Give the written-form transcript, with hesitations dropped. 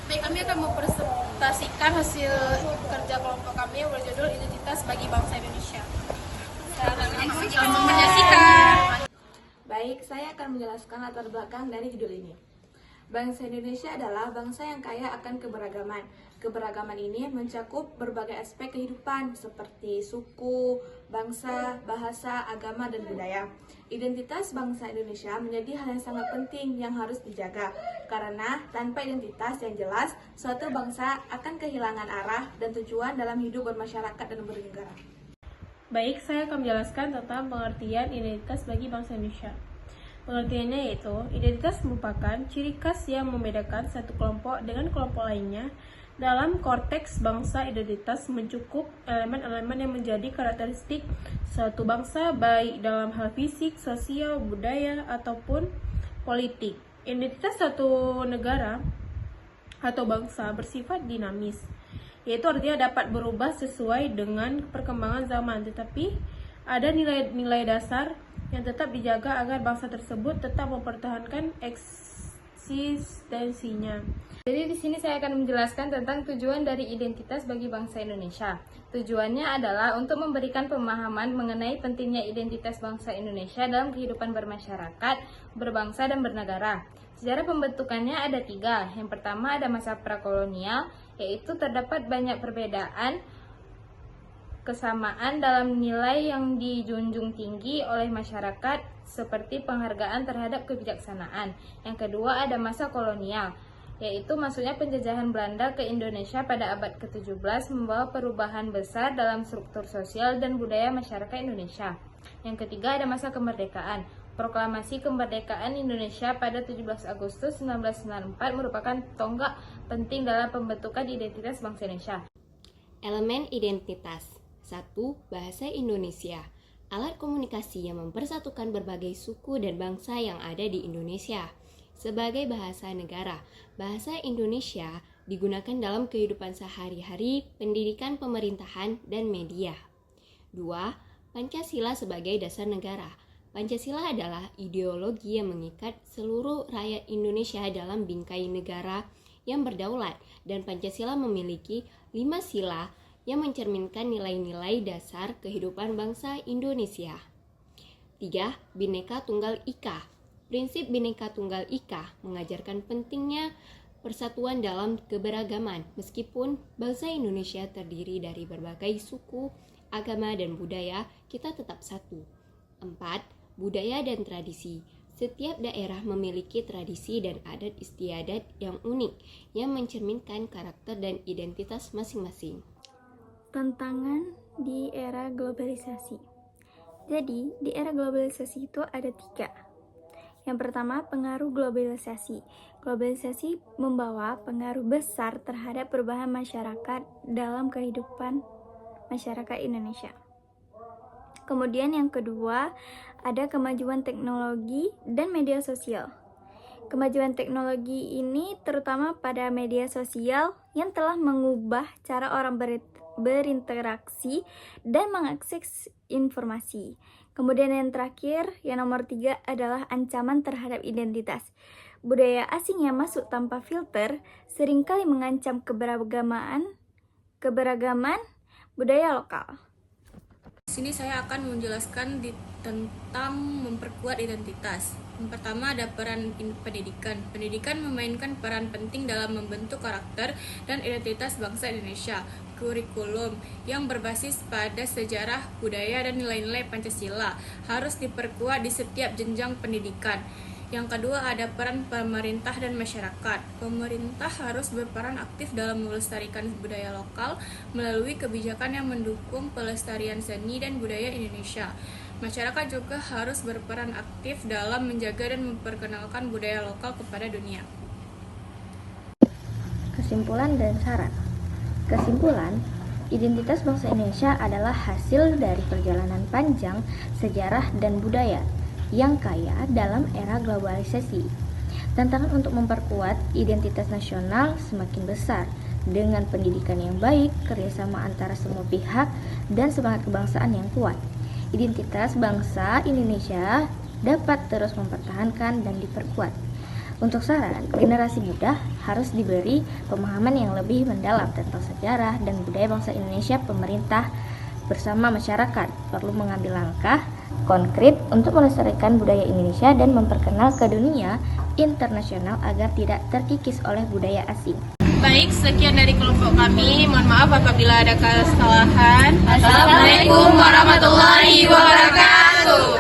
Baik, kami akan mempresentasikan hasil kerja kelompok kami yang berjudul Identitas Bagi Bangsa Indonesia. Selamat menyaksikan. Baik, saya akan menjelaskan latar belakang dari judul ini. Bangsa Indonesia adalah bangsa yang kaya akan keberagaman. Keberagaman ini mencakup berbagai aspek kehidupan seperti suku, bangsa, bahasa, agama, dan budaya. Identitas bangsa Indonesia menjadi hal yang sangat penting yang harus dijaga, karena tanpa identitas yang jelas, suatu bangsa akan kehilangan arah dan tujuan dalam hidup bermasyarakat dan bernegara. Baik, saya akan menjelaskan tentang pengertian identitas bagi bangsa Indonesia. Pengertiannya yaitu, identitas merupakan ciri khas yang membedakan satu kelompok dengan kelompok lainnya. Dalam konteks bangsa, identitas mencakup elemen-elemen yang menjadi karakteristik suatu bangsa, baik dalam hal fisik, sosial, budaya, ataupun politik. Identitas satu negara atau bangsa bersifat dinamis, yaitu artinya dapat berubah sesuai dengan perkembangan zaman, tetapi ada nilai-nilai dasar yang tetap dijaga agar bangsa tersebut tetap mempertahankan eksistensinya. Jadi di sini saya akan menjelaskan tentang tujuan dari identitas bagi bangsa Indonesia. Tujuannya adalah untuk memberikan pemahaman mengenai pentingnya identitas bangsa Indonesia dalam kehidupan bermasyarakat, berbangsa, dan bernegara. Sejarah pembentukannya ada 3. Yang pertama ada masa prakolonial, yaitu terdapat banyak perbedaan kesamaan dalam nilai yang dijunjung tinggi oleh masyarakat seperti penghargaan terhadap kebijaksanaan. Yang kedua ada masa kolonial, yaitu maksudnya penjajahan Belanda ke Indonesia pada abad ke-17 membawa perubahan besar dalam struktur sosial dan budaya masyarakat Indonesia. Yang ketiga ada masa kemerdekaan. Proklamasi kemerdekaan Indonesia pada 17 Agustus 1944 merupakan tonggak penting dalam pembentukan identitas bangsa Indonesia. Elemen identitas. 1. Bahasa Indonesia. Alat komunikasi yang mempersatukan berbagai suku dan bangsa yang ada di Indonesia. Sebagai bahasa negara, bahasa Indonesia digunakan dalam kehidupan sehari-hari, pendidikan, pemerintahan, dan media. 2. Pancasila sebagai dasar negara. Pancasila adalah ideologi yang mengikat seluruh rakyat Indonesia dalam bingkai negara yang berdaulat, dan Pancasila memiliki 5 sila yang mencerminkan nilai-nilai dasar kehidupan bangsa Indonesia. 3. Bhinneka Tunggal Ika. Prinsip Bhinneka Tunggal Ika mengajarkan pentingnya persatuan dalam keberagaman, meskipun bangsa Indonesia terdiri dari berbagai suku, agama, dan budaya, kita tetap satu. 4. Budaya dan tradisi. Setiap daerah memiliki tradisi dan adat istiadat yang unik, yang mencerminkan karakter dan identitas masing-masing. Tantangan di era globalisasi. Jadi, di era globalisasi itu ada 3. Yang pertama, pengaruh globalisasi. Globalisasi membawa pengaruh besar terhadap perubahan masyarakat dalam kehidupan masyarakat Indonesia. Kemudian yang kedua, ada kemajuan teknologi dan media sosial. Kemajuan teknologi ini terutama pada media sosial yang telah mengubah cara orang berinteraksi dan mengakses informasi. Kemudian yang terakhir, yang nomor 3 adalah ancaman terhadap identitas. Budaya asing yang masuk tanpa filter seringkali mengancam keberagaman budaya lokal. Di sini saya akan menjelaskan tentang memperkuat identitas. Yang pertama ada peran pendidikan. Pendidikan memainkan peran penting dalam membentuk karakter dan identitas bangsa Indonesia. Kurikulum yang berbasis pada sejarah, budaya, dan nilai-nilai Pancasila harus diperkuat di setiap jenjang pendidikan. Yang kedua ada peran pemerintah dan masyarakat. Pemerintah harus berperan aktif dalam melestarikan budaya lokal melalui kebijakan yang mendukung pelestarian seni dan budaya Indonesia. Masyarakat juga harus berperan aktif dalam menjaga dan memperkenalkan budaya lokal kepada dunia. Kesimpulan dan saran. Kesimpulan, identitas bangsa Indonesia adalah hasil dari perjalanan panjang sejarah dan budaya yang kaya dalam era globalisasi. Tantangan untuk memperkuat identitas nasional semakin besar dengan pendidikan yang baik, kerjasama antara semua pihak, dan semangat kebangsaan yang kuat. Identitas bangsa Indonesia dapat terus mempertahankan dan diperkuat. Untuk saran, generasi muda harus diberi pemahaman yang lebih mendalam tentang sejarah dan budaya bangsa Indonesia. Pemerintah bersama masyarakat perlu mengambil langkah konkret untuk melestarikan budaya Indonesia dan memperkenal ke dunia internasional agar tidak terkikis oleh budaya asing. Baik, sekian dari kelompok kami. Mohon maaf apabila ada kesalahan. Assalamualaikum warahmatullahi wabarakatuh.